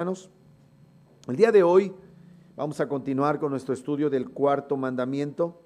Hermanos, el día de hoy vamos a continuar con nuestro estudio del cuarto mandamiento,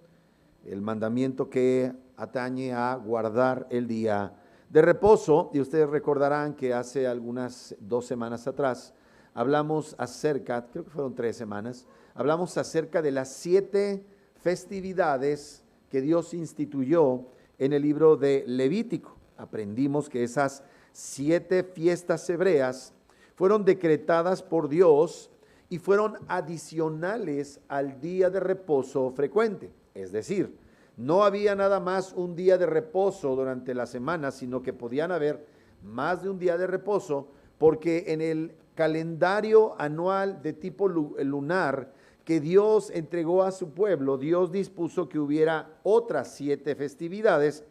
el mandamiento que atañe a guardar el día de reposo. Y ustedes recordarán que hace algunas 2 semanas atrás hablamos acerca, creo que fueron 3 semanas, hablamos acerca de las 7 festividades que Dios instituyó en el libro de Levítico. Aprendimos que esas 7 fiestas hebreas fueron decretadas por Dios y fueron adicionales al día de reposo frecuente. Es decir, no había nada más un día de reposo durante la semana, sino que podían haber más de un día de reposo, porque en el calendario anual de tipo lunar que Dios entregó a su pueblo, Dios dispuso que hubiera otras 7 festividades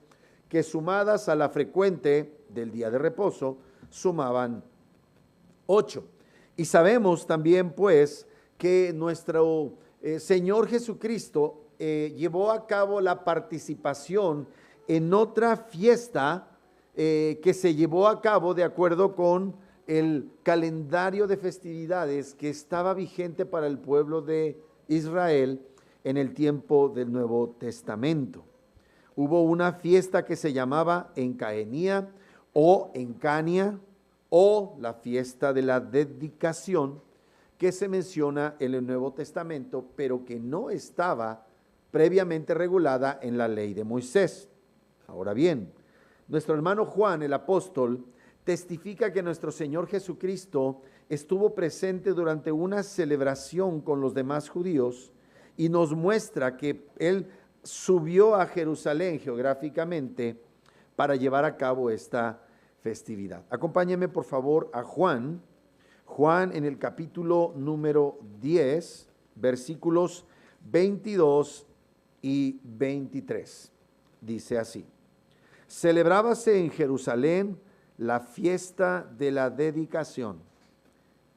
que, sumadas a la frecuente del día de reposo, sumaban 8. Y sabemos también pues que nuestro Señor Jesucristo llevó a cabo la participación en otra fiesta que se llevó a cabo de acuerdo con el calendario de festividades que estaba vigente para el pueblo de Israel en el tiempo del Nuevo Testamento. Hubo una fiesta que se llamaba Encaenía o Encania, o la fiesta de la dedicación, que se menciona en el Nuevo Testamento, pero que no estaba previamente regulada en la ley de Moisés. Ahora bien, nuestro hermano Juan, el apóstol, testifica que nuestro Señor Jesucristo estuvo presente durante una celebración con los demás judíos y nos muestra que Él subió a Jerusalén geográficamente para llevar a cabo esta festividad. Acompáñenme por favor a Juan en el capítulo número 10, versículos 22 y 23. Dice así: celebrábase en Jerusalén la fiesta de la dedicación.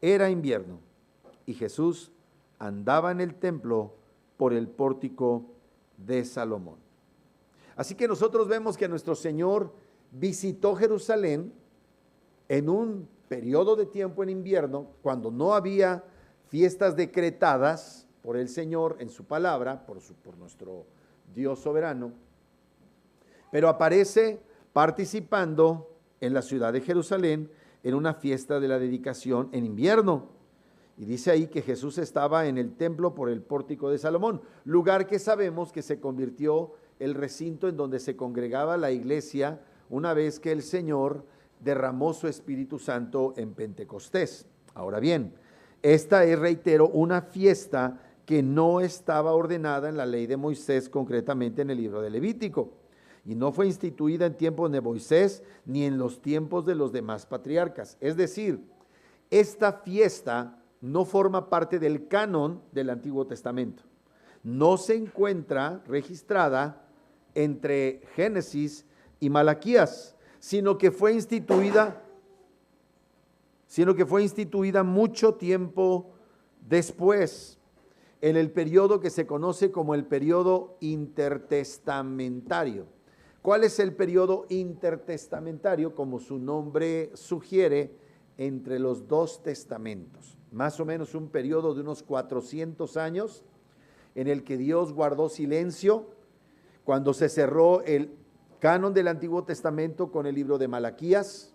Era invierno y Jesús andaba en el templo por el pórtico de Salomón. Así que nosotros vemos que nuestro Señor visitó Jerusalén en un periodo de tiempo en invierno, cuando no había fiestas decretadas por el Señor en su palabra, por nuestro Dios soberano, pero aparece participando en la ciudad de Jerusalén en una fiesta de la dedicación en invierno. Y dice ahí que Jesús estaba en el templo por el pórtico de Salomón, lugar que sabemos que se convirtió el recinto en donde se congregaba la iglesia una vez que el Señor derramó su Espíritu Santo en Pentecostés. Ahora bien, esta es, reitero, una fiesta que no estaba ordenada en la ley de Moisés, concretamente en el libro de Levítico, y no fue instituida en tiempos de Moisés ni en los tiempos de los demás patriarcas. Es decir, esta fiesta no forma parte del canon del Antiguo Testamento. No se encuentra registrada entre Génesis y Malaquías, sino que fue instituida mucho tiempo después, en el periodo que se conoce como el periodo intertestamentario. ¿Cuál es el periodo intertestamentario? Como su nombre sugiere, entre los 2 testamentos, más o menos un periodo de unos 400 años, en el que Dios guardó silencio cuando se cerró el canon del Antiguo Testamento con el libro de Malaquías.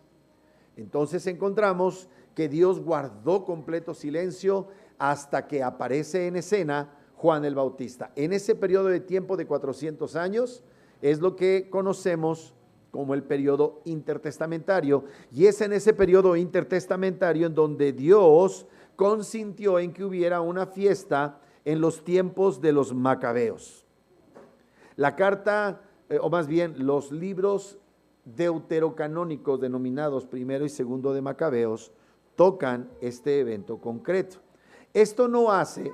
Entonces encontramos que Dios guardó completo silencio hasta que aparece en escena Juan el Bautista. En ese periodo de tiempo de 400 años es lo que conocemos como el periodo intertestamentario, y es en ese periodo intertestamentario en donde Dios consintió en que hubiera una fiesta en los tiempos de los macabeos. La carta, o más bien los libros deuterocanónicos denominados primero y segundo de Macabeos, tocan este evento concreto. Esto no hace,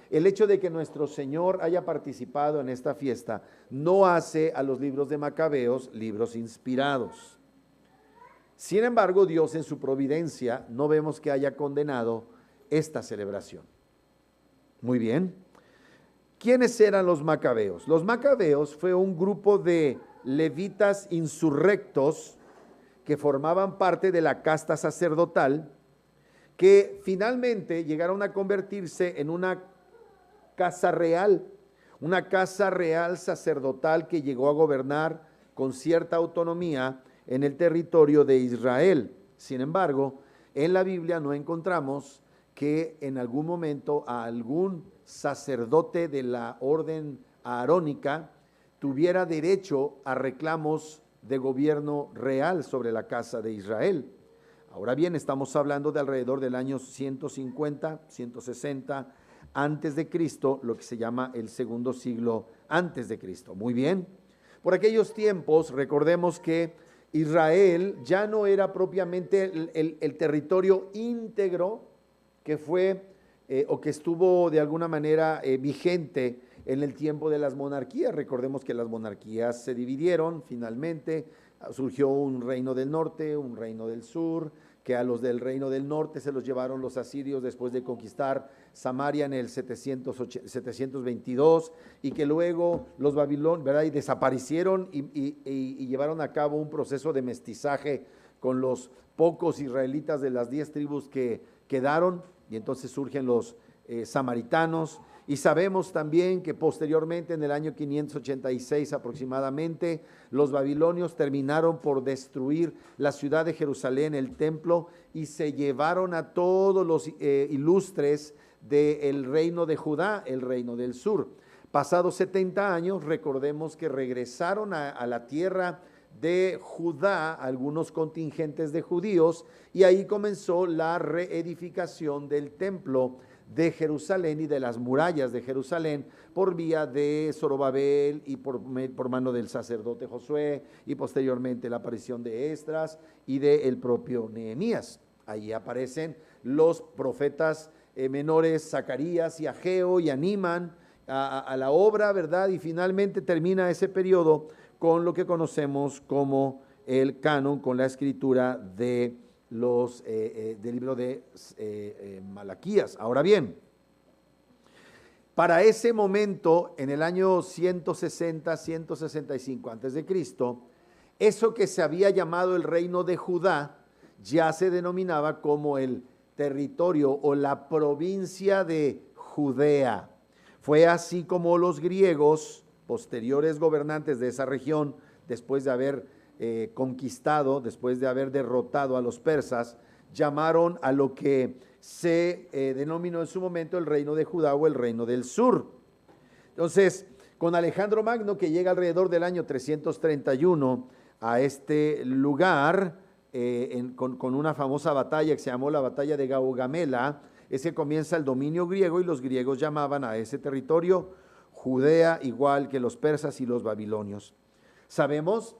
el hecho de que nuestro Señor haya participado en esta fiesta, no hace a los libros de Macabeos libros inspirados. Sin embargo, Dios en su providencia no vemos que haya condenado esta celebración. Muy bien. ¿Quiénes eran los macabeos? Los macabeos fue un grupo de levitas insurrectos que formaban parte de la casta sacerdotal, que finalmente llegaron a convertirse en una casa real sacerdotal que llegó a gobernar con cierta autonomía en el territorio de Israel. Sin embargo, en la Biblia no encontramos que en algún momento a algún sacerdote de la orden arónica tuviera derecho a reclamos de gobierno real sobre la casa de Israel. Ahora bien, estamos hablando de alrededor del año 150, 160 antes de Cristo, lo que se llama el segundo siglo antes de Cristo. Muy bien. Por aquellos tiempos, recordemos que Israel ya no era propiamente el territorio íntegro que fue o que estuvo de alguna manera vigente en el tiempo de las monarquías. Recordemos que las monarquías se dividieron finalmente, surgió un reino del norte, un reino del sur, que a los del reino del norte se los llevaron los asirios después de conquistar Samaria en el 722, y que luego los babilonios, ¿verdad?, y desaparecieron y llevaron a cabo un proceso de mestizaje con los pocos israelitas de las 10 tribus que quedaron, y entonces surgen los samaritanos. Y sabemos también que posteriormente, en el año 586 aproximadamente, los babilonios terminaron por destruir la ciudad de Jerusalén, el templo, y se llevaron a todos los ilustres del reino de Judá, el reino del sur. Pasados 70 años, recordemos que regresaron a la tierra de Judá algunos contingentes de judíos, y ahí comenzó la reedificación del templo de Jerusalén y de las murallas de Jerusalén por vía de Zorobabel y por mano del sacerdote Josué, y posteriormente la aparición de Esdras y del propio Nehemías. Ahí aparecen los profetas menores Zacarías y Ageo, y animan a la obra, ¿verdad? Y finalmente termina ese periodo con lo que conocemos como el canon, con la escritura de del libro de Malaquías. Ahora bien, para ese momento, en el año 160, 165 antes de Cristo, eso que se había llamado el reino de Judá ya se denominaba como el territorio o la provincia de Judea. Fue así como los griegos, posteriores gobernantes de esa región, después de haber conquistado, después de haber derrotado a los persas, llamaron a lo que se denominó en su momento el reino de Judá o el reino del sur. Entonces, con Alejandro Magno, que llega alrededor del año 331 a este lugar, con una famosa batalla que se llamó la batalla de Gaugamela, ese comienza el dominio griego, y los griegos llamaban a ese territorio Judea, igual que los persas y los babilonios. Sabemos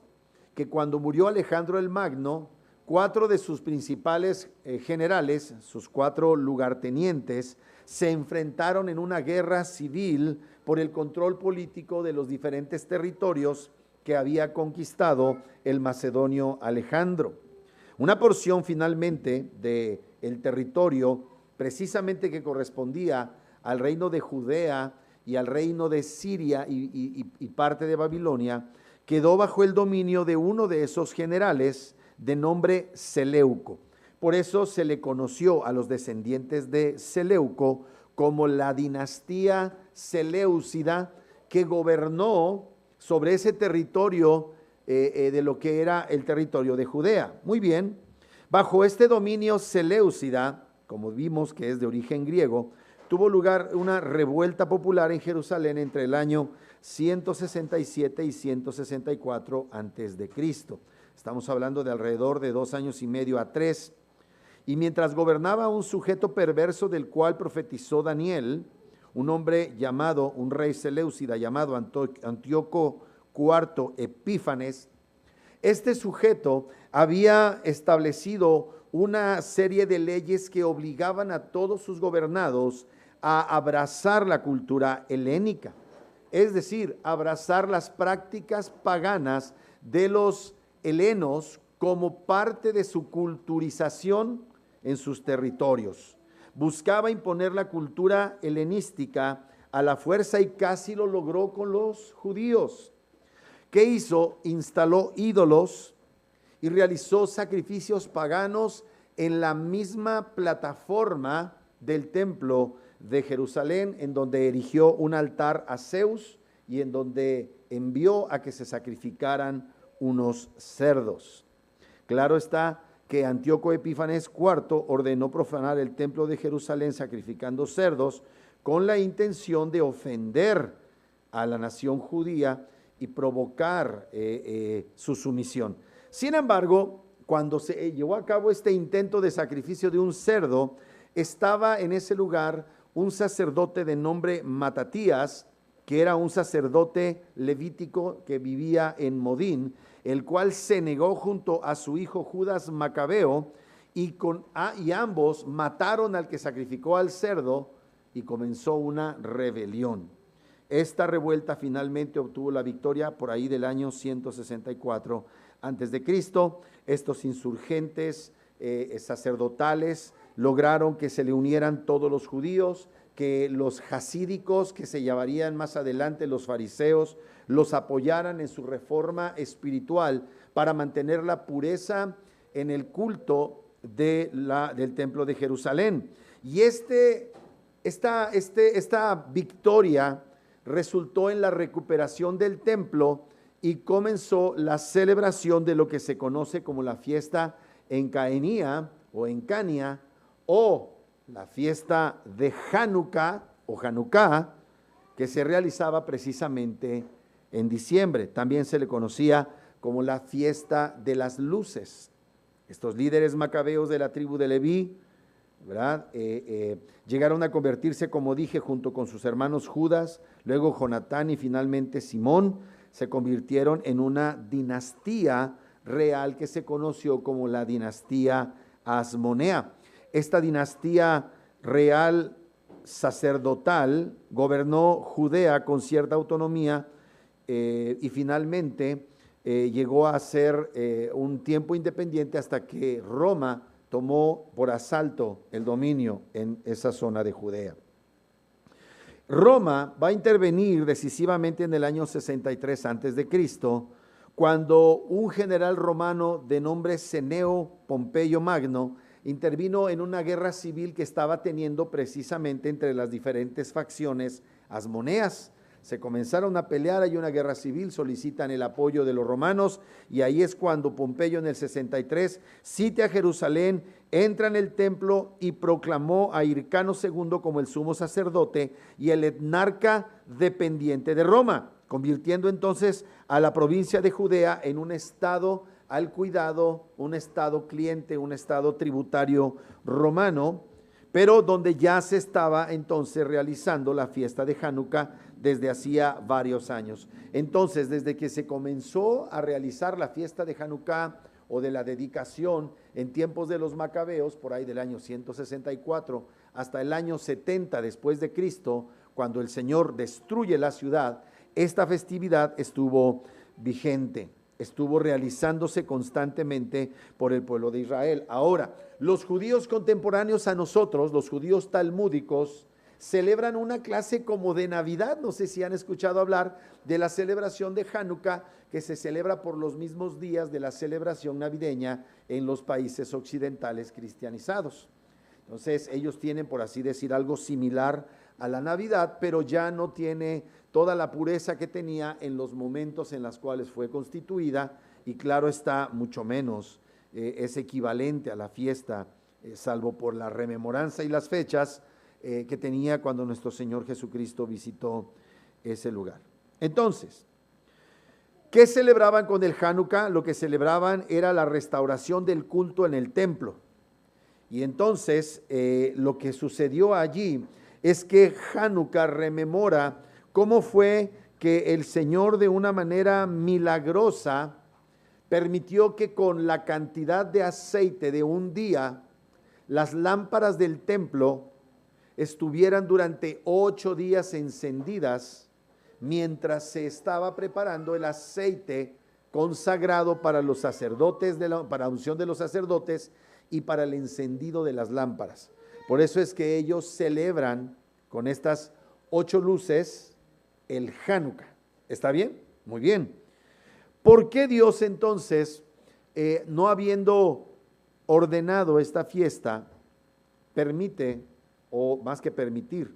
que cuando murió Alejandro el Magno, 4 de sus principales generales, sus 4 lugartenientes, se enfrentaron en una guerra civil por el control político de los diferentes territorios que había conquistado el macedonio Alejandro. Una porción finalmente del territorio, precisamente que correspondía al reino de Judea y al reino de Siria y parte de Babilonia, quedó bajo el dominio de uno de esos generales de nombre Seleuco. Por eso se le conoció a los descendientes de Seleuco como la dinastía Seleucida, que gobernó sobre ese territorio de lo que era el territorio de Judea. Muy bien, bajo este dominio Seleucida, como vimos que es de origen griego, tuvo lugar una revuelta popular en Jerusalén entre el año 167 y 164 antes de Cristo. Estamos hablando de alrededor de 2 años y medio a 3. Y mientras gobernaba un sujeto perverso del cual profetizó Daniel, un hombre llamado, un rey Seleucida llamado Antíoco IV Epífanes, este sujeto había establecido una serie de leyes que obligaban a todos sus gobernados a abrazar la cultura helénica, es decir, abrazar las prácticas paganas de los helenos como parte de su culturización en sus territorios. Buscaba imponer la cultura helenística a la fuerza, y casi lo logró con los judíos. ¿Qué hizo? Instaló ídolos y realizó sacrificios paganos en la misma plataforma del templo de Jerusalén, en donde erigió un altar a Zeus y en donde envió a que se sacrificaran unos cerdos. Claro está que Antíoco Epífanes IV ordenó profanar el templo de Jerusalén sacrificando cerdos con la intención de ofender a la nación judía y provocar su sumisión. Sin embargo, cuando se llevó a cabo este intento de sacrificio de un cerdo, estaba en ese lugar un sacerdote de nombre Matatías, que era un sacerdote levítico que vivía en Modín, el cual se negó junto a su hijo Judas Macabeo, y ambos mataron al que sacrificó al cerdo y comenzó una rebelión. Esta revuelta finalmente obtuvo la victoria por ahí del año 164 antes de Cristo. Estos insurgentes sacerdotales lograron que se le unieran todos los judíos, que los jasídicos, que se llamarían más adelante los fariseos, los apoyaran en su reforma espiritual para mantener la pureza en el culto del templo de Jerusalén. Y esta victoria resultó en la recuperación del templo y comenzó la celebración de lo que se conoce como la fiesta Encaenía o Encania, o la fiesta de Hanukkah o Hanukkah, que se realizaba precisamente en diciembre. También se le conocía como la fiesta de las luces. Estos líderes macabeos de la tribu de Leví, ¿verdad? Llegaron a convertirse, como dije, junto con sus hermanos Judas, luego Jonatán y finalmente Simón, se convirtieron en una dinastía real que se conoció como la dinastía Asmonea. Esta dinastía real sacerdotal gobernó Judea con cierta autonomía y finalmente llegó a ser un tiempo independiente hasta que Roma tomó por asalto el dominio en esa zona de Judea. Roma va a intervenir decisivamente en el año 63 antes de Cristo, cuando un general romano de nombre Cneo Pompeyo Magno intervino en una guerra civil que estaba teniendo precisamente entre las diferentes facciones asmoneas. Se comenzaron a pelear, hay una guerra civil, solicitan el apoyo de los romanos y ahí es cuando Pompeyo en el 63 sitia a Jerusalén, entra en el templo y proclamó a Hircano II como el sumo sacerdote y el etnarca dependiente de Roma, convirtiendo entonces a la provincia de Judea en un estado al cuidado, un estado cliente, un estado tributario romano, pero donde ya se estaba entonces realizando la fiesta de Hanukkah desde hacía varios años. Entonces, desde que se comenzó a realizar la fiesta de Hanukkah o de la dedicación en tiempos de los macabeos, por ahí del año 164 hasta el año 70 después de Cristo, cuando el Señor destruye la ciudad, esta festividad estuvo vigente, estuvo realizándose constantemente por el pueblo de Israel. Ahora, los judíos contemporáneos a nosotros, los judíos talmúdicos, celebran una clase como de Navidad. No sé si han escuchado hablar de la celebración de Hanukkah, que se celebra por los mismos días de la celebración navideña en los países occidentales cristianizados. Entonces, ellos tienen, por así decir, algo similar a la Navidad, pero ya no tiene toda la pureza que tenía en los momentos en los cuales fue constituida, y claro está, mucho menos es equivalente a la fiesta, salvo por la rememoranza y las fechas que tenía cuando nuestro Señor Jesucristo visitó ese lugar. Entonces, ¿qué celebraban con el Hanukkah? Lo que celebraban era la restauración del culto en el templo. Y entonces lo que sucedió allí es que Hanukkah rememora cómo fue que el Señor de una manera milagrosa permitió que con la cantidad de aceite de un día, las lámparas del templo estuvieran durante 8 días encendidas, mientras se estaba preparando el aceite consagrado para los sacerdotes, para la unción de los sacerdotes y para el encendido de las lámparas. Por eso es que ellos celebran con estas 8 luces el Hanukkah. ¿Está bien? Muy bien. ¿Por qué Dios entonces, no habiendo ordenado esta fiesta, permite, o más que permitir,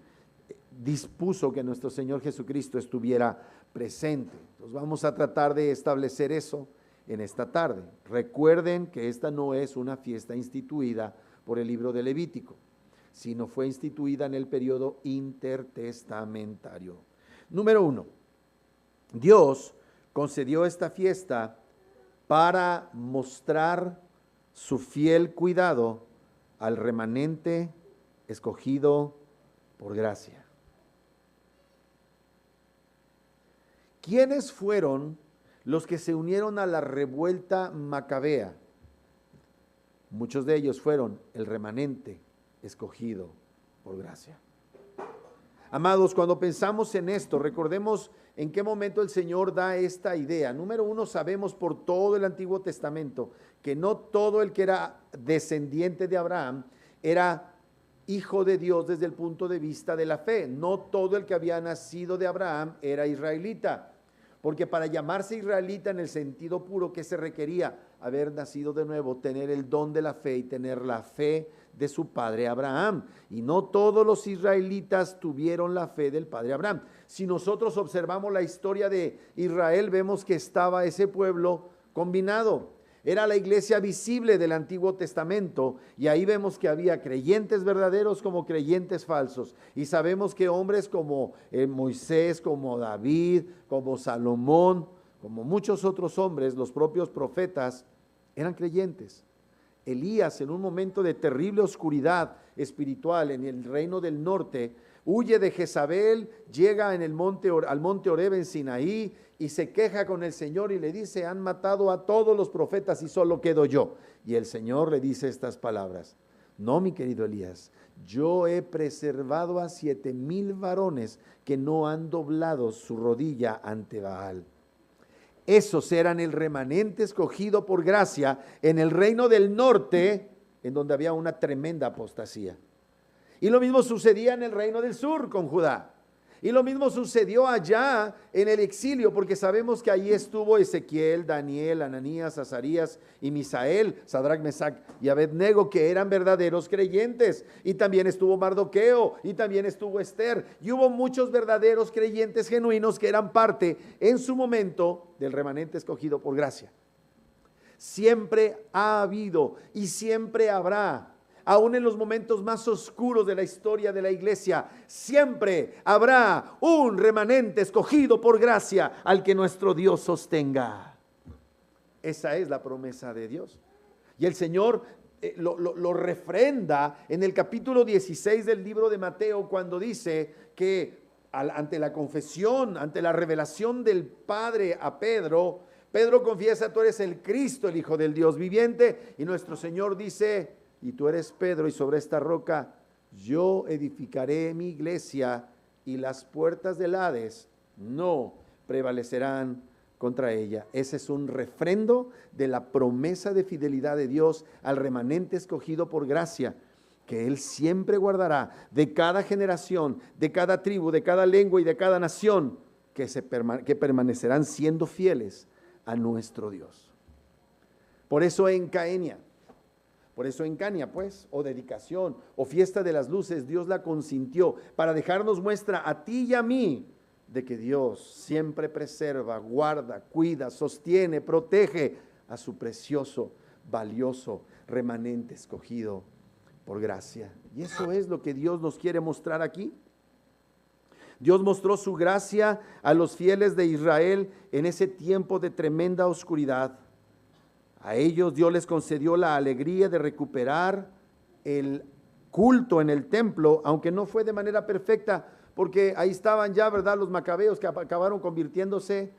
dispuso que nuestro Señor Jesucristo estuviera presente. Entonces vamos a tratar de establecer eso en esta tarde. Recuerden que esta no es una fiesta instituida por el libro de Levítico, sino fue instituida en el periodo intertestamentario. Número 1, Dios concedió esta fiesta para mostrar su fiel cuidado al remanente escogido por gracia. ¿Quiénes fueron los que se unieron a la revuelta macabea? Muchos de ellos fueron el remanente escogido por gracia. Amados, cuando pensamos en esto, recordemos en qué momento el Señor da esta idea. Número 1, sabemos por todo el Antiguo Testamento que no todo el que era descendiente de Abraham era hijo de Dios desde el punto de vista de la fe. No todo el que había nacido de Abraham era israelita, porque para llamarse israelita en el sentido puro, ¿qué se requería? Haber nacido de nuevo, tener el don de la fe y tener la fe de su padre Abraham. Y no todos los israelitas tuvieron la fe del padre Abraham. Si nosotros observamos la historia de Israel, vemos que estaba ese pueblo combinado. Era la iglesia visible del Antiguo Testamento, y ahí vemos que había creyentes verdaderos como creyentes falsos. Y sabemos que hombres como Moisés, como David, como Salomón, como muchos otros hombres, los propios profetas, eran creyentes. Elías, en un momento de terrible oscuridad espiritual en el reino del norte, huye de Jezabel, llega al monte Horeb en Sinaí y se queja con el Señor y le dice: han matado a todos los profetas y solo quedo yo. Y el Señor le dice estas palabras: no, mi querido Elías, yo he preservado a 7,000 varones que no han doblado su rodilla ante Baal. Esos eran el remanente escogido por gracia en el reino del norte, en donde había una tremenda apostasía. Y lo mismo sucedía en el reino del sur con Judá. Y lo mismo sucedió allá en el exilio, porque sabemos que allí estuvo Ezequiel, Daniel, Ananías, Azarías y Misael, Sadrach, Mesach y Abednego, que eran verdaderos creyentes. Y también estuvo Mardoqueo, y también estuvo Esther. Y hubo muchos verdaderos creyentes genuinos que eran parte en su momento del remanente escogido por gracia. Siempre ha habido y siempre habrá, aún en los momentos más oscuros de la historia de la iglesia, siempre habrá un remanente escogido por gracia al que nuestro Dios sostenga. Esa es la promesa de Dios. Y el Señor lo refrenda en el capítulo 16 del libro de Mateo, cuando dice que ante la confesión, ante la revelación del Padre a Pedro, Pedro confiesa: tú eres el Cristo, el Hijo del Dios viviente. Y nuestro Señor dice: y tú eres Pedro, y sobre esta roca yo edificaré mi iglesia, y las puertas del Hades no prevalecerán contra ella. Ese es un refrendo de la promesa de fidelidad de Dios al remanente escogido por gracia, que Él siempre guardará de cada generación, de cada tribu, de cada lengua y de cada nación, que permanecerán siendo fieles a nuestro Dios. Por eso en Caenia, pues, o dedicación, o fiesta de las luces, Dios la consintió para dejarnos muestra a ti y a mí de que Dios siempre preserva, guarda, cuida, sostiene, protege a su precioso, valioso remanente escogido por gracia. Y eso es lo que Dios nos quiere mostrar aquí. Dios mostró su gracia a los fieles de Israel en ese tiempo de tremenda oscuridad. A ellos Dios les concedió la alegría de recuperar el culto en el templo, aunque no fue de manera perfecta, porque ahí estaban ya, ¿verdad?, los macabeos, que acabaron convirtiéndose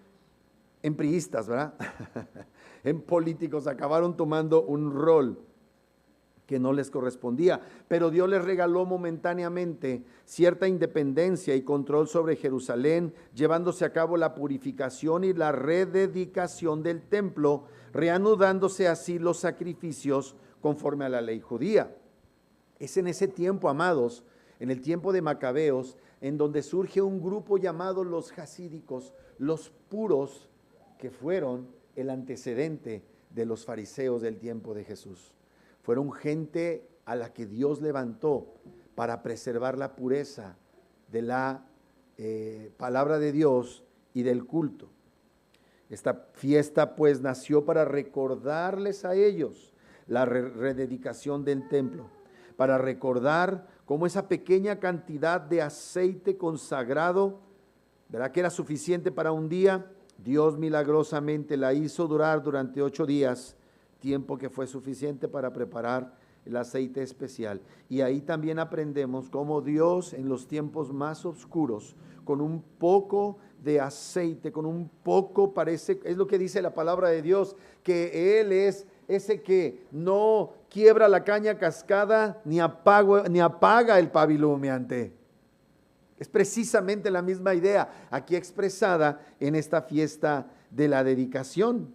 en priistas, ¿verdad? En políticos, acabaron tomando un rol que no les correspondía, pero Dios les regaló momentáneamente cierta independencia y control sobre Jerusalén, llevándose a cabo la purificación y la rededicación del templo, reanudándose así los sacrificios conforme a la ley judía. Es en ese tiempo, amados, en el tiempo de Macabeos, en donde surge un grupo llamado los jasídicos, los puros, que fueron el antecedente de los fariseos del tiempo de Jesús. fueron gente a la que Dios levantó para preservar la pureza de la palabra de Dios y del culto. Esta fiesta pues nació para recordarles a ellos la rededicación del templo, para recordar cómo esa pequeña cantidad de aceite consagrado, ¿verdad?, que era suficiente para un día, Dios milagrosamente la hizo durar durante 8 días, tiempo que fue suficiente para preparar el aceite especial. Y ahí también aprendemos cómo Dios en los tiempos más oscuros, con un poco de aceite, con un poco, parece, es lo que dice la palabra de Dios, que Él es ese que no quiebra la caña cascada ni apaga el pabilo humeante. Es precisamente la misma idea aquí expresada en esta fiesta de la dedicación.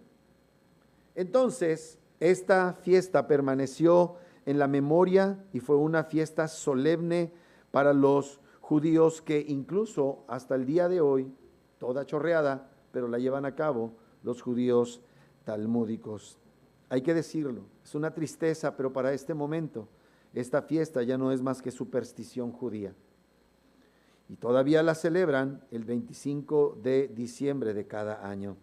Entonces, esta fiesta permaneció en la memoria y fue una fiesta solemne para los judíos que incluso hasta el día de hoy, toda chorreada, pero la llevan a cabo los judíos talmúdicos. Hay que decirlo, es una tristeza, pero para este momento esta fiesta ya no es más que superstición judía. Y todavía la celebran el 25 de diciembre de cada año.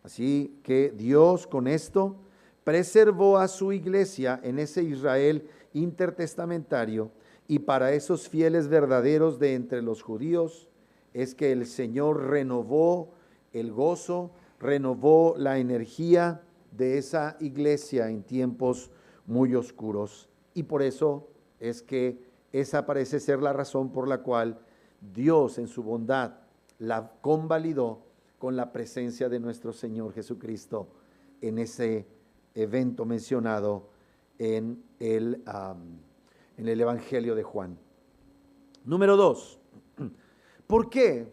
Así que Dios con esto preservó a su iglesia en ese Israel intertestamentario, y para esos fieles verdaderos de entre los judíos es que el Señor renovó el gozo, renovó la energía de esa iglesia en tiempos muy oscuros. Y por eso es que esa parece ser la razón por la cual Dios en su bondad la convalidó con la presencia de nuestro Señor Jesucristo en ese evento mencionado en el Evangelio de Juan. Número 2, ¿por qué?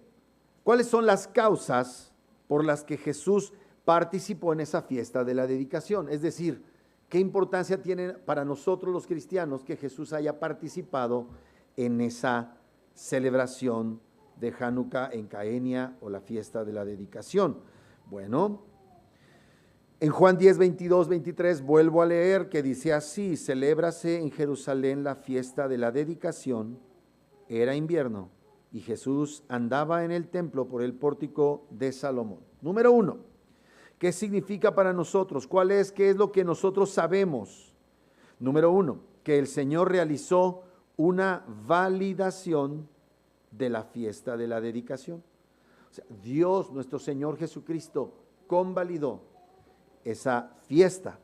¿Cuáles son las causas por las que Jesús participó en esa fiesta de la dedicación? Es decir, ¿qué importancia tiene para nosotros los cristianos que Jesús haya participado en esa celebración de Hanukkah en Caenia o la fiesta de la dedicación? Bueno, en Juan 10, 22, 23 vuelvo a leer que dice así: celébrase en Jerusalén la fiesta de la dedicación. Era invierno y Jesús andaba en el templo por el pórtico de Salomón. Número 1, ¿qué significa para nosotros? ¿Qué es lo que nosotros sabemos? Número 1, que el Señor realizó una validación de la fiesta de la dedicación. O sea, Dios, nuestro Señor Jesucristo, convalidó esa fiesta.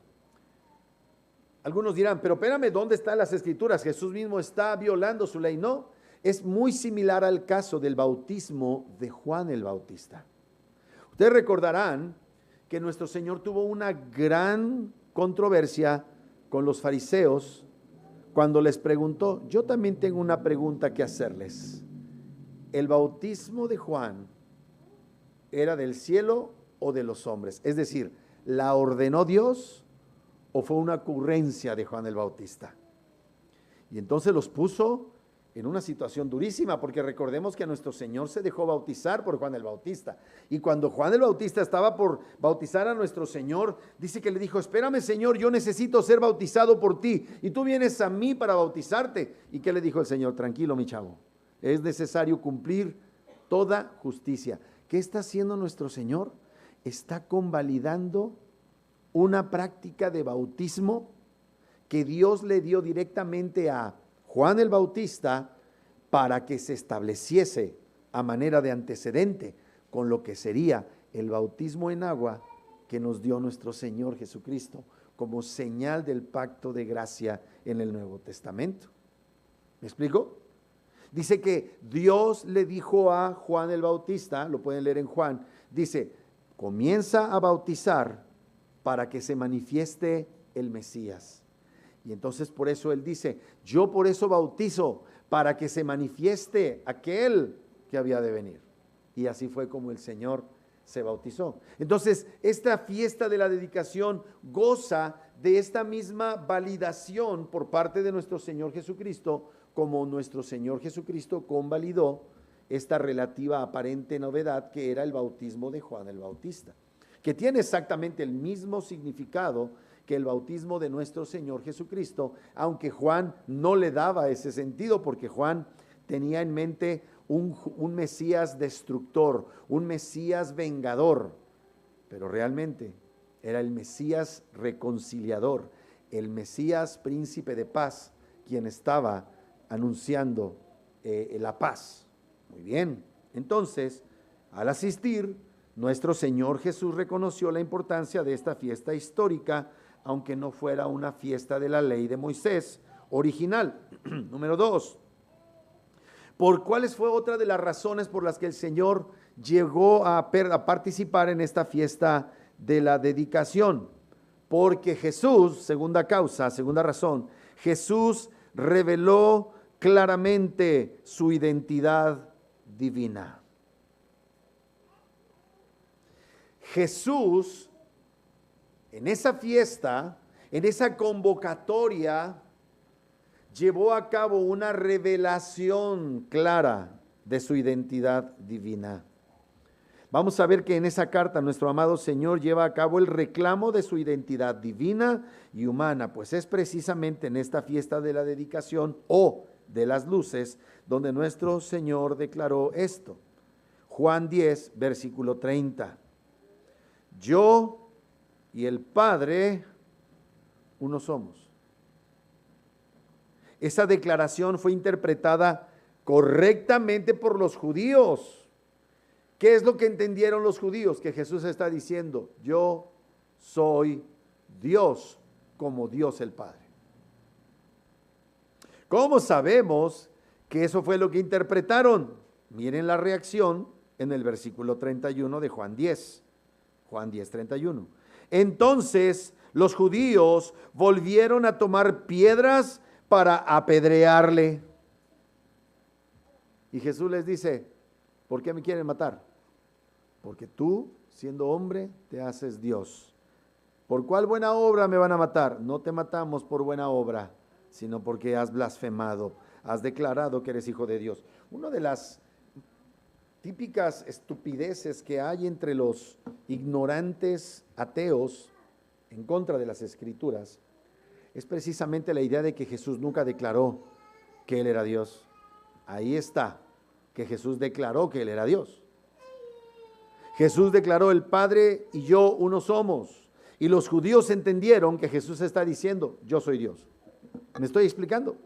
Algunos dirán, pero espérame, ¿dónde están las escrituras? Jesús mismo está violando su ley. No, es muy similar al caso del bautismo de Juan el Bautista. Ustedes recordarán que nuestro Señor tuvo una gran controversia con los fariseos cuando les preguntó. Yo también tengo una pregunta que hacerles. ¿El bautismo de Juan era del cielo o de los hombres? Es decir, ¿la ordenó Dios o fue una ocurrencia de Juan el Bautista? Y entonces los puso en una situación durísima, porque recordemos que nuestro Señor se dejó bautizar por Juan el Bautista. Y cuando Juan el Bautista estaba por bautizar a nuestro Señor, dice que le dijo: espérame, Señor, yo necesito ser bautizado por ti, y tú vienes a mí para bautizarte. ¿Y qué le dijo el Señor? Tranquilo, mi chavo, es necesario cumplir toda justicia. ¿Qué está haciendo nuestro Señor? Está convalidando una práctica de bautismo que Dios le dio directamente a Juan el Bautista para que se estableciese a manera de antecedente con lo que sería el bautismo en agua que nos dio nuestro Señor Jesucristo como señal del pacto de gracia en el Nuevo Testamento. ¿Me explico? Dice que Dios le dijo a Juan el Bautista, lo pueden leer en Juan, dice: comienza a bautizar para que se manifieste el Mesías. Y entonces por eso él dice: yo por eso bautizo, para que se manifieste aquel que había de venir. Y así fue como el Señor se bautizó. Entonces, esta fiesta de la dedicación goza de esta misma validación por parte de nuestro Señor Jesucristo, como nuestro Señor Jesucristo convalidó esta relativa aparente novedad que era el bautismo de Juan el Bautista, que tiene exactamente el mismo significado que el bautismo de nuestro Señor Jesucristo, aunque Juan no le daba ese sentido, porque Juan tenía en mente un Mesías destructor, un Mesías vengador, pero realmente era el Mesías reconciliador, el Mesías príncipe de paz, quien estaba anunciando la paz. Muy bien, entonces, al asistir, nuestro Señor Jesús reconoció la importancia de esta fiesta histórica, aunque no fuera una fiesta de la ley de Moisés original. Número 2. ¿Cuáles fue otra de las razones por las que el Señor llegó a participar en esta fiesta de la dedicación? Porque Jesús, segunda causa, segunda razón, Jesús reveló claramente su identidad divina. Jesús, en esa fiesta, en esa convocatoria, llevó a cabo una revelación clara de su identidad divina. Vamos a ver que en esa carta nuestro amado Señor lleva a cabo el reclamo de su identidad divina y humana, pues es precisamente en esta fiesta de la dedicación o de las luces donde nuestro Señor declaró esto. Juan 10, versículo 30. Yo y el Padre uno somos. Esa declaración fue interpretada correctamente por los judíos. ¿Qué es lo que entendieron los judíos? Que Jesús está diciendo, yo soy Dios como Dios el Padre. ¿Cómo sabemos que eso fue lo que interpretaron? Miren la reacción en el versículo 31 de Juan 10. Juan 10, 31. Entonces los judíos volvieron a tomar piedras para apedrearle. Y Jesús les dice, ¿por qué me quieren matar? Porque tú, siendo hombre, te haces Dios. ¿Por cuál buena obra me van a matar? No te matamos por buena obra, sino porque has blasfemado, has declarado que eres hijo de Dios. Una de las típicas estupideces que hay entre los ignorantes ateos en contra de las Escrituras es precisamente la idea de que Jesús nunca declaró que Él era Dios. Ahí está, que Jesús declaró que Él era Dios. Jesús declaró, el Padre y yo uno somos. Y los judíos entendieron que Jesús está diciendo, yo soy Dios. ¿Me estoy explicando?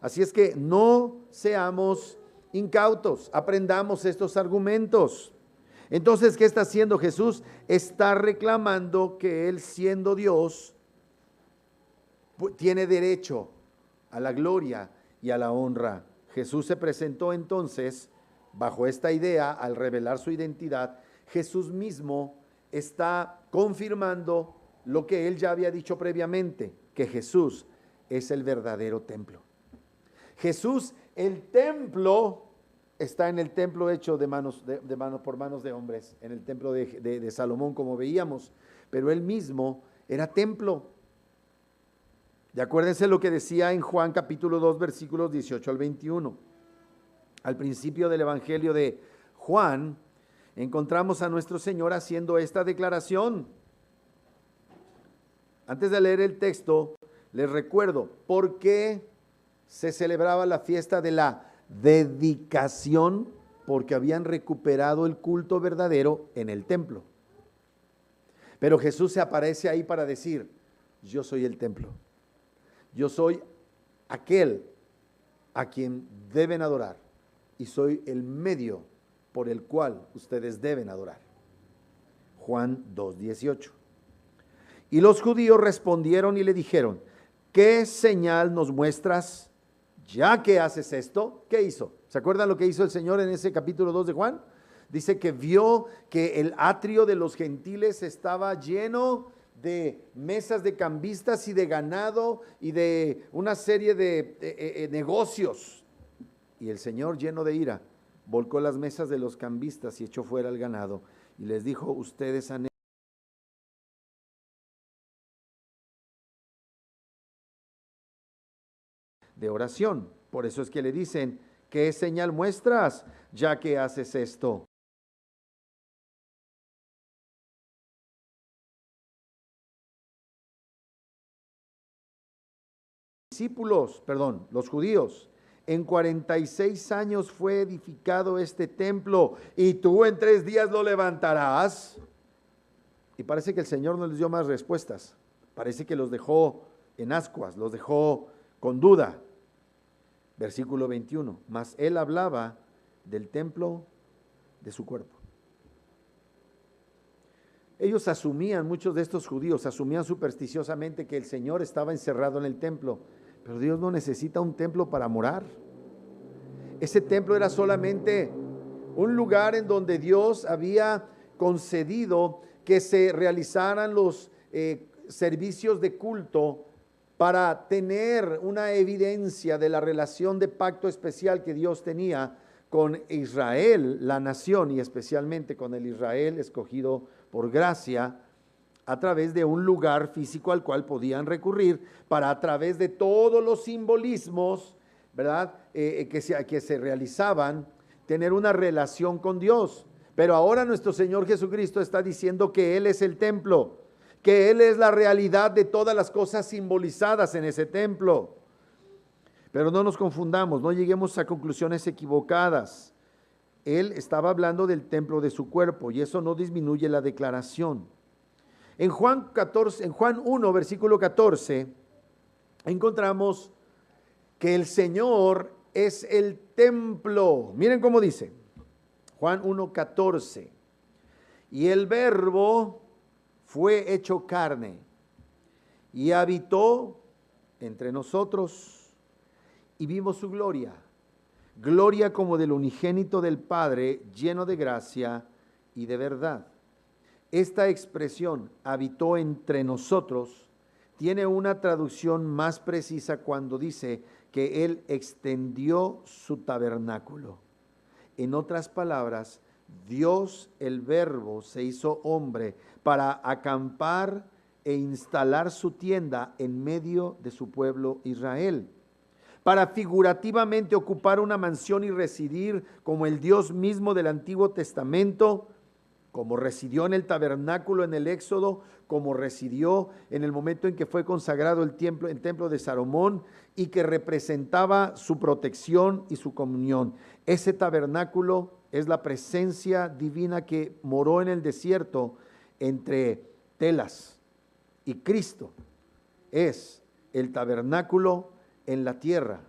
Así es que no seamos incautos, aprendamos estos argumentos. Entonces, ¿qué está haciendo Jesús? Está reclamando que Él, siendo Dios, tiene derecho a la gloria y a la honra. Jesús se presentó entonces bajo esta idea al revelar su identidad. Jesús mismo está confirmando lo que Él ya había dicho previamente, que Jesús es el verdadero templo. Jesús, el templo, está en el templo hecho por manos de hombres, en el templo de Salomón, como veíamos, pero Él mismo era templo. Y acuérdense lo que decía en Juan capítulo 2, versículos 18 al 21. Al principio del Evangelio de Juan, encontramos a nuestro Señor haciendo esta declaración. Antes de leer el texto, les recuerdo por qué se celebraba la fiesta de la dedicación, porque habían recuperado el culto verdadero en el templo. Pero Jesús se aparece ahí para decir, yo soy el templo. Yo soy aquel a quien deben adorar y soy el medio por el cual ustedes deben adorar. Juan 2:18. Y los judíos respondieron y le dijeron, ¿qué señal nos muestras? Ya que haces esto, ¿qué hizo? ¿Se acuerdan lo que hizo el Señor en ese capítulo 2 de Juan? Dice que vio que el atrio de los gentiles estaba lleno de mesas de cambistas y de ganado y de una serie de negocios. Y el Señor, lleno de ira, volcó las mesas de los cambistas y echó fuera el ganado. Y les dijo, ustedes han de oración. Por eso es que le dicen, ¿qué señal muestras ya que haces esto? los judíos, en 46 años fue edificado este templo y tú en 3 días lo levantarás. Y parece que el Señor no les dio más respuestas. Parece que los dejó en ascuas, los dejó con duda. Versículo 21, mas él hablaba del templo de su cuerpo. Ellos asumían, muchos de estos judíos asumían supersticiosamente que el Señor estaba encerrado en el templo, pero Dios no necesita un templo para morar. Ese templo era solamente un lugar en donde Dios había concedido que se realizaran los servicios de culto para tener una evidencia de la relación de pacto especial que Dios tenía con Israel, la nación, y especialmente con el Israel escogido por gracia, a través de un lugar físico al cual podían recurrir para, a través de todos los simbolismos, ¿verdad? Que se realizaban, tener una relación con Dios. Pero ahora nuestro Señor Jesucristo está diciendo que Él es el templo, que Él es la realidad de todas las cosas simbolizadas en ese templo. Pero no nos confundamos, no lleguemos a conclusiones equivocadas. Él estaba hablando del templo de su cuerpo y eso no disminuye la declaración. En Juan 1, versículo 14, encontramos que el Señor es el templo. Miren cómo dice, Juan 1, 14. Y el Verbo fue hecho carne y habitó entre nosotros y vimos su gloria. Gloria como del unigénito del Padre, lleno de gracia y de verdad. Esta expresión, habitó entre nosotros, tiene una traducción más precisa cuando dice que Él extendió su tabernáculo. En otras palabras, Dios, el Verbo, se hizo hombre para acampar e instalar su tienda en medio de su pueblo Israel, para figurativamente ocupar una mansión y residir como el Dios mismo del Antiguo Testamento, como residió en el tabernáculo en el Éxodo, como residió en el momento en que fue consagrado el templo de Salomón y que representaba su protección y su comunión. Ese tabernáculo es la presencia divina que moró en el desierto entre telas, y Cristo es el tabernáculo en la tierra,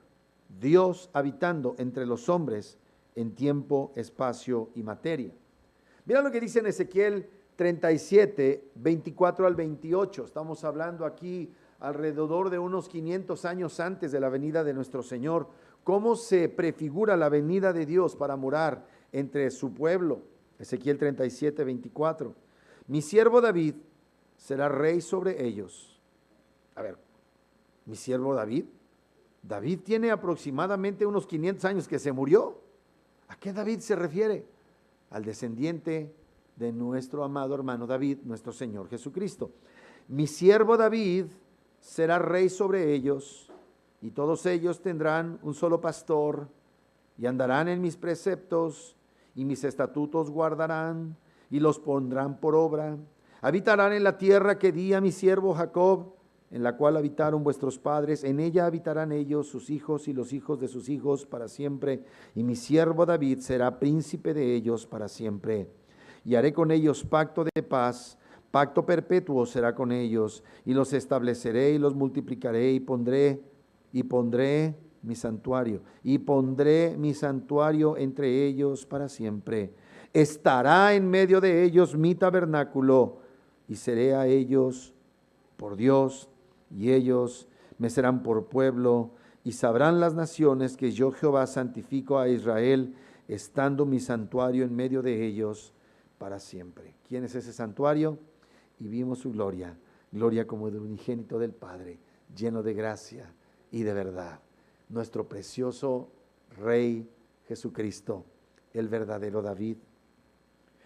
Dios habitando entre los hombres en tiempo, espacio y materia. Mira lo que dice en Ezequiel 37, 24 al 28. Estamos hablando aquí alrededor de unos 500 años antes de la venida de nuestro Señor. ¿Cómo se prefigura la venida de Dios para morar entre su pueblo? Ezequiel 37, 24. Mi siervo David será rey sobre ellos. A ver, ¿mi siervo David? David tiene aproximadamente unos 500 años que se murió. ¿A qué David se refiere? Al descendiente de nuestro amado hermano David, nuestro Señor Jesucristo. Mi siervo David será rey sobre ellos, y todos ellos tendrán un solo pastor, y andarán en mis preceptos, y mis estatutos guardarán, y los pondrán por obra. Habitarán en la tierra que di a mi siervo Jacob, en la cual habitaron vuestros padres, en ella habitarán ellos, sus hijos y los hijos de sus hijos para siempre, y mi siervo David será príncipe de ellos para siempre. Y haré con ellos pacto de paz, pacto perpetuo será con ellos, y los estableceré y los multiplicaré, y pondré mi santuario, entre ellos para siempre. Estará en medio de ellos mi tabernáculo, y seré a ellos por Dios, y ellos me serán por pueblo, y sabrán las naciones que yo Jehová santifico a Israel, estando mi santuario en medio de ellos para siempre. ¿Quién es ese santuario? Y vimos su gloria, gloria como del unigénito del Padre, lleno de gracia y de verdad. Nuestro precioso Rey Jesucristo, el verdadero David.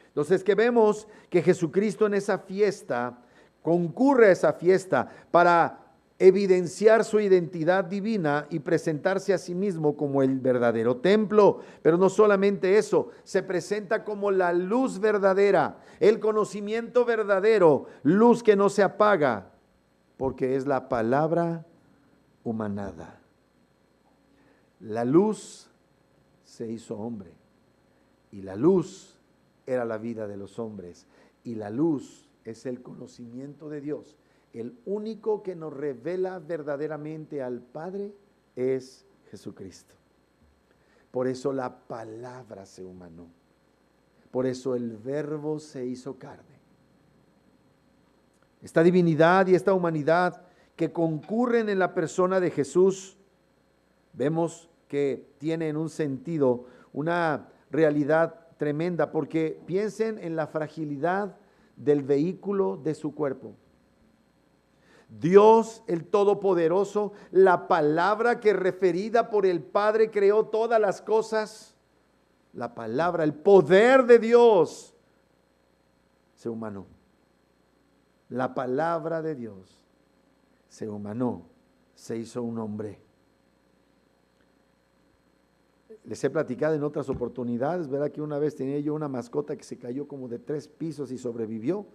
Entonces, que vemos que Jesucristo en esa fiesta concurre a esa fiesta para evidenciar su identidad divina y presentarse a sí mismo como el verdadero templo. Pero no solamente eso, se presenta como la luz verdadera, el conocimiento verdadero, luz que no se apaga, porque es la palabra humanada. La luz se hizo hombre y la luz era la vida de los hombres y la luz es el conocimiento de Dios. El único que nos revela verdaderamente al Padre es Jesucristo. Por eso la palabra se humanó. Por eso el Verbo se hizo carne. Esta divinidad y esta humanidad que concurren en la persona de Jesús, vemos que tienen un sentido, una realidad tremenda, porque piensen en la fragilidad del vehículo de su cuerpo. Dios el Todopoderoso, la palabra que referida por el Padre creó todas las cosas, la palabra, el poder de Dios se humanó. La palabra de Dios se humanó, se hizo un hombre. Les he platicado en otras oportunidades, ¿verdad? Que una vez tenía yo una mascota que se cayó como de 3 pisos y sobrevivió.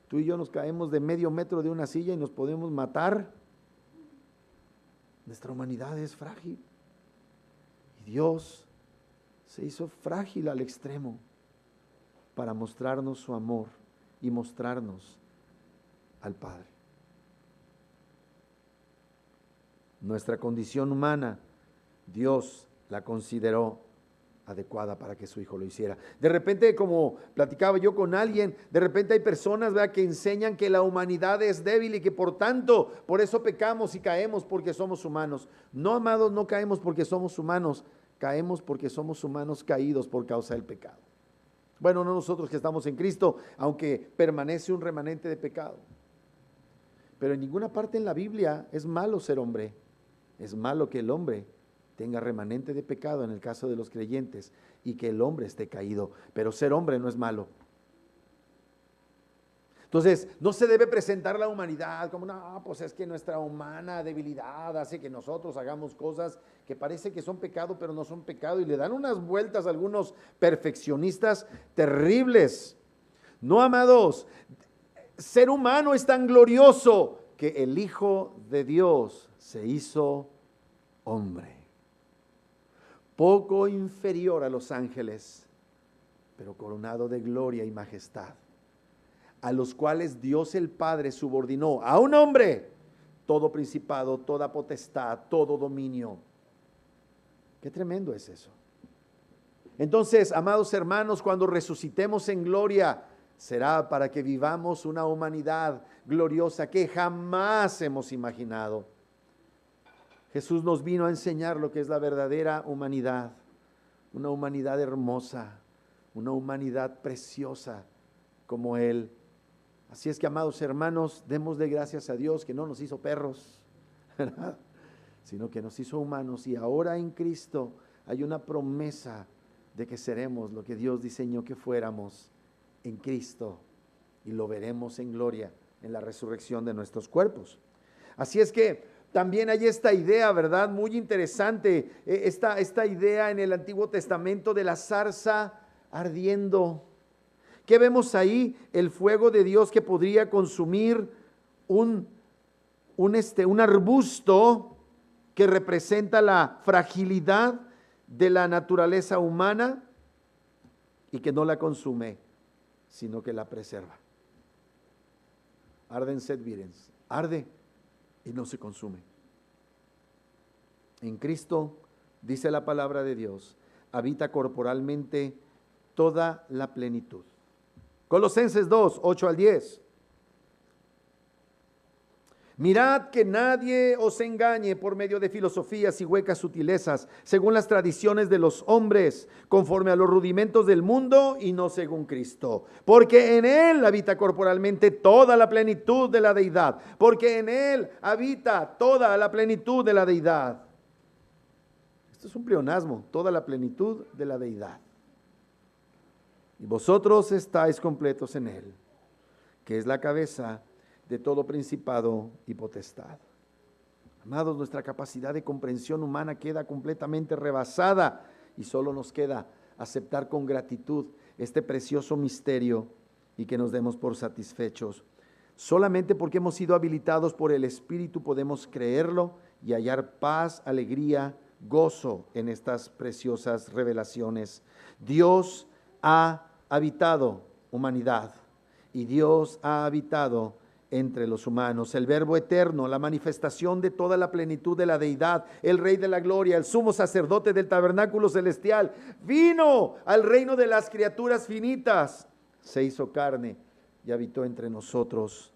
Tú y yo nos caemos de medio metro de una silla y nos podemos matar. Nuestra humanidad es frágil. Y Dios se hizo frágil al extremo para mostrarnos su amor y mostrarnos al Padre. Nuestra condición humana, Dios la consideró adecuada para que su hijo lo hiciera. De repente, como platicaba yo con alguien, de repente hay personas, ¿verdad?, que enseñan que la humanidad es débil y que por tanto, por eso pecamos y caemos porque somos humanos. No, amados, no caemos porque somos humanos, caemos porque somos humanos caídos por causa del pecado. Bueno, no nosotros que estamos en Cristo, aunque permanece un remanente de pecado. Pero en ninguna parte en la Biblia es malo ser hombre. Es malo que el hombre tenga remanente de pecado en el caso de los creyentes y que el hombre esté caído, pero ser hombre no es malo. Entonces, no se debe presentar la humanidad como, no, pues es que nuestra humana debilidad hace que nosotros hagamos cosas que parece que son pecado, pero no son pecado, y le dan unas vueltas a algunos perfeccionistas terribles. No, amados, ser humano es tan glorioso que el Hijo de Dios se hizo hombre. Poco inferior a los ángeles, pero coronado de gloria y majestad, a los cuales Dios el Padre subordinó a un hombre todo principado, toda potestad, todo dominio. Qué tremendo es eso. Entonces, amados hermanos, cuando resucitemos en gloria, será para que vivamos una humanidad gloriosa que jamás hemos imaginado. Jesús nos vino a enseñar lo que es la verdadera humanidad, una humanidad hermosa, una humanidad preciosa como Él. Así es que, amados hermanos, démosle gracias a Dios que no nos hizo perros, ¿verdad?, sino que nos hizo humanos, y ahora en Cristo hay una promesa de que seremos lo que Dios diseñó que fuéramos en Cristo, y lo veremos en gloria en la resurrección de nuestros cuerpos. Así es que también hay esta idea, ¿verdad?, muy interesante, esta idea en el Antiguo Testamento de la zarza ardiendo. ¿Qué vemos ahí? El fuego de Dios que podría consumir un arbusto que representa la fragilidad de la naturaleza humana y que no la consume, sino que la preserva. Arden sed virens, arde y no se consume. En Cristo, dice la palabra de Dios, habita corporalmente toda la plenitud. Colosenses 2, 8 al 10. Mirad que nadie os engañe por medio de filosofías y huecas sutilezas, según las tradiciones de los hombres, conforme a los rudimentos del mundo y no según Cristo. Porque en Él habita corporalmente toda la plenitud de la deidad. Porque en Él habita toda la plenitud de la deidad. Esto es un pleonasmo, toda la plenitud de la deidad. Y vosotros estáis completos en Él, que es la cabeza de todo principado y potestad. Amados, nuestra capacidad de comprensión humana queda completamente rebasada y solo nos queda aceptar con gratitud este precioso misterio y que nos demos por satisfechos. Solamente porque hemos sido habilitados por el Espíritu podemos creerlo y hallar paz, alegría, gozo en estas preciosas revelaciones. Dios ha habitado humanidad y Dios ha habitado entre los humanos. El Verbo eterno, la manifestación de toda la plenitud de la deidad, el Rey de la gloria, el sumo sacerdote del tabernáculo celestial, vino al reino de las criaturas finitas, se hizo carne y habitó entre nosotros.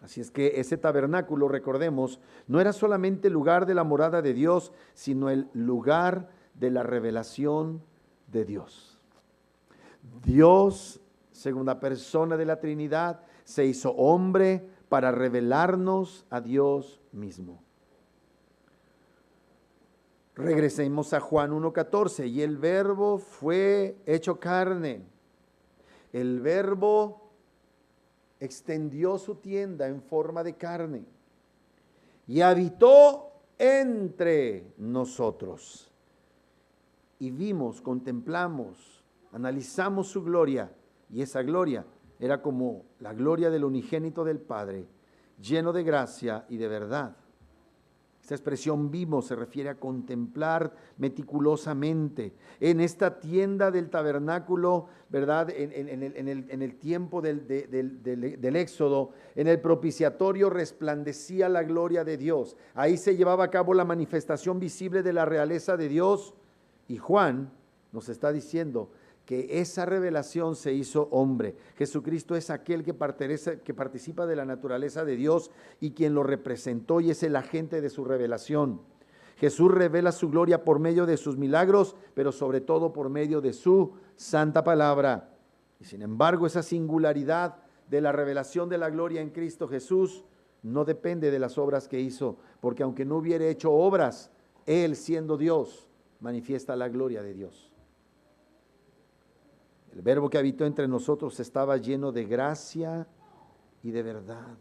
Así es que ese tabernáculo, recordemos, no era solamente el lugar de la morada de Dios, sino el lugar de la revelación de Dios. Dios, segunda persona de la Trinidad, se hizo hombre para revelarnos a Dios mismo. Regresemos a Juan 1:14, y el Verbo fue hecho carne. El Verbo extendió su tienda en forma de carne y habitó entre nosotros. Y vimos, contemplamos, analizamos su gloria, y esa gloria era como la gloria del unigénito del Padre, lleno de gracia y de verdad. Esta expresión vimos se refiere a contemplar meticulosamente. En esta tienda del tabernáculo, ¿verdad? En el tiempo del Éxodo, en el propiciatorio resplandecía la gloria de Dios. Ahí se llevaba a cabo la manifestación visible de la realeza de Dios. Y Juan nos está diciendo que esa revelación se hizo hombre. Jesucristo es aquel que participa de la naturaleza de Dios y quien lo representó y es el agente de su revelación. Jesús revela su gloria por medio de sus milagros, pero sobre todo por medio de su santa palabra. Y sin embargo, esa singularidad de la revelación de la gloria en Cristo Jesús no depende de las obras que hizo, porque aunque no hubiera hecho obras, Él, siendo Dios, manifiesta la gloria de Dios. El Verbo que habitó entre nosotros estaba lleno de gracia y de verdad.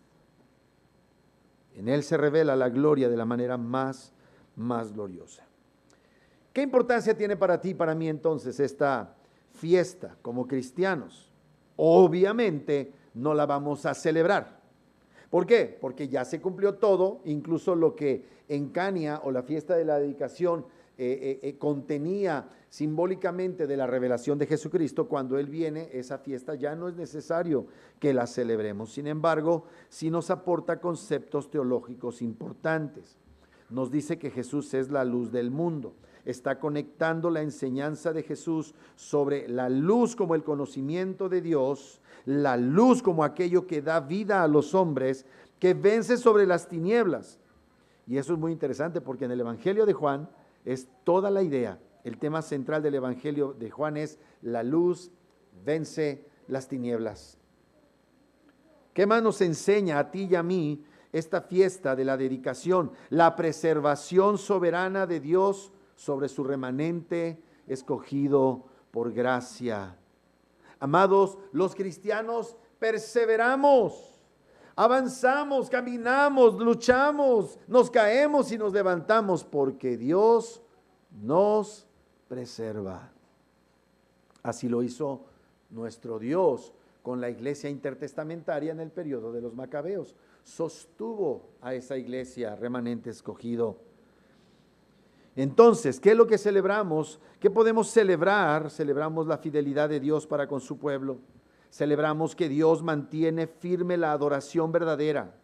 En Él se revela la gloria de la manera más gloriosa. ¿Qué importancia tiene para ti y para mí entonces esta fiesta como cristianos? Obviamente no la vamos a celebrar. ¿Por qué? Porque ya se cumplió todo, incluso lo que en Cania o la fiesta de la dedicación contenía simbólicamente de la revelación de Jesucristo. Cuando Él viene, esa fiesta ya no es necesario que la celebremos. Sin embargo, sí nos aporta conceptos teológicos importantes. Nos dice que Jesús es la luz del mundo. Está conectando la enseñanza de Jesús sobre la luz como el conocimiento de Dios, la luz como aquello que da vida a los hombres, que vence sobre las tinieblas. Y eso es muy interesante porque en el Evangelio de Juan es toda la idea. El tema central del Evangelio de Juan es la luz vence las tinieblas. ¿Qué más nos enseña a ti y a mí esta fiesta de la dedicación? La preservación soberana de Dios sobre su remanente escogido por gracia. Amados, los cristianos perseveramos, avanzamos, caminamos, luchamos, nos caemos y nos levantamos porque Dios nos preserva. Así lo hizo nuestro Dios con la iglesia intertestamentaria en el periodo de los Macabeos. Sostuvo a esa iglesia remanente escogido. Entonces, ¿qué es lo que celebramos? ¿Qué podemos celebrar? Celebramos la fidelidad de Dios para con su pueblo. Celebramos que Dios mantiene firme la adoración verdadera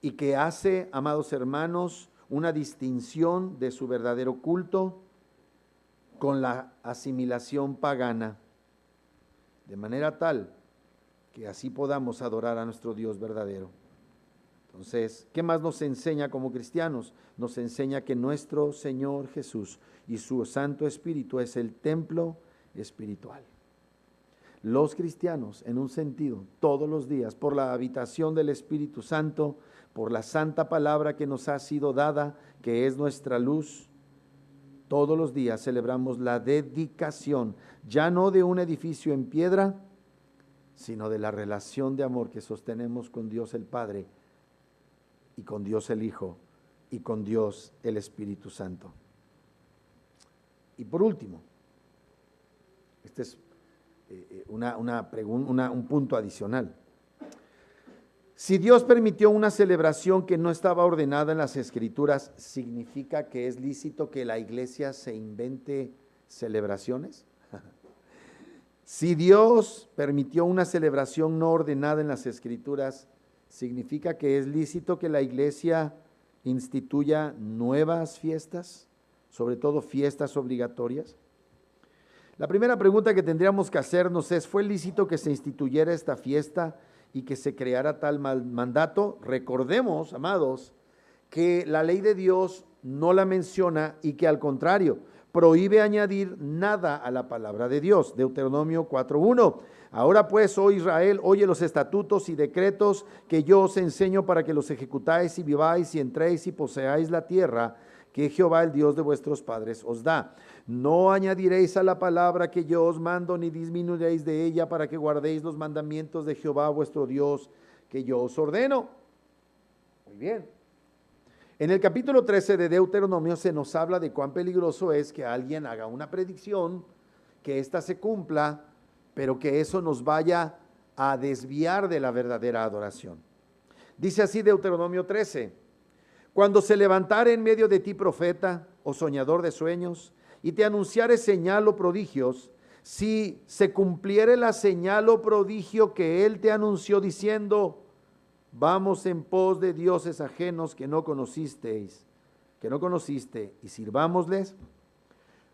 y que hace, amados hermanos, una distinción de su verdadero culto con la asimilación pagana, de manera tal que así podamos adorar a nuestro Dios verdadero. Entonces, ¿qué más nos enseña como cristianos? Nos enseña que nuestro Señor Jesús y su Santo Espíritu es el templo espiritual. Los cristianos, en un sentido, todos los días, por la habitación del Espíritu Santo, por la santa palabra que nos ha sido dada, que es nuestra luz, todos los días celebramos la dedicación, ya no de un edificio en piedra, sino de la relación de amor que sostenemos con Dios el Padre, y con Dios el Hijo, y con Dios el Espíritu Santo. Y por último, este es un punto adicional. Si Dios permitió una celebración que no estaba ordenada en las Escrituras, ¿significa que es lícito que la iglesia se invente celebraciones? Si Dios permitió una celebración no ordenada en las Escrituras, ¿significa que es lícito que la iglesia instituya nuevas fiestas, sobre todo fiestas obligatorias? La primera pregunta que tendríamos que hacernos es, ¿fue lícito que se instituyera esta fiesta y que se creara tal mandato? Recordemos, amados, que la ley de Dios no la menciona y que al contrario, prohíbe añadir nada a la palabra de Dios. Deuteronomio 4:1. Ahora pues, oh Israel, oye los estatutos y decretos que yo os enseño para que los ejecutáis y viváis y entréis y poseáis la tierra que Jehová, el Dios de vuestros padres, os da. No añadiréis a la palabra que yo os mando, ni disminuiréis de ella, para que guardéis los mandamientos de Jehová vuestro Dios, que yo os ordeno. Muy bien. En el capítulo 13 de Deuteronomio se nos habla de cuán peligroso es que alguien haga una predicción, que ésta se cumpla, pero que eso nos vaya a desviar de la verdadera adoración. Dice así Deuteronomio 13: cuando se levantare en medio de ti profeta o soñador de sueños, y te anunciare señal o prodigios, si se cumpliere la señal o prodigio que él te anunció diciendo, vamos en pos de dioses ajenos que no conociste, y sirvámosles,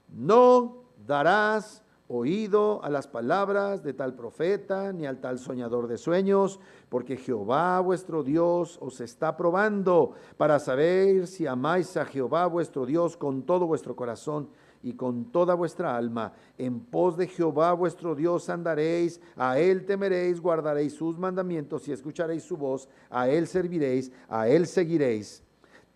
no darás oído a las palabras de tal profeta, ni al tal soñador de sueños, porque Jehová vuestro Dios os está probando para saber si amáis a Jehová vuestro Dios con todo vuestro corazón y con toda vuestra alma. En pos de Jehová vuestro Dios andaréis, a él temeréis, guardaréis sus mandamientos y escucharéis su voz, a él serviréis, a él seguiréis.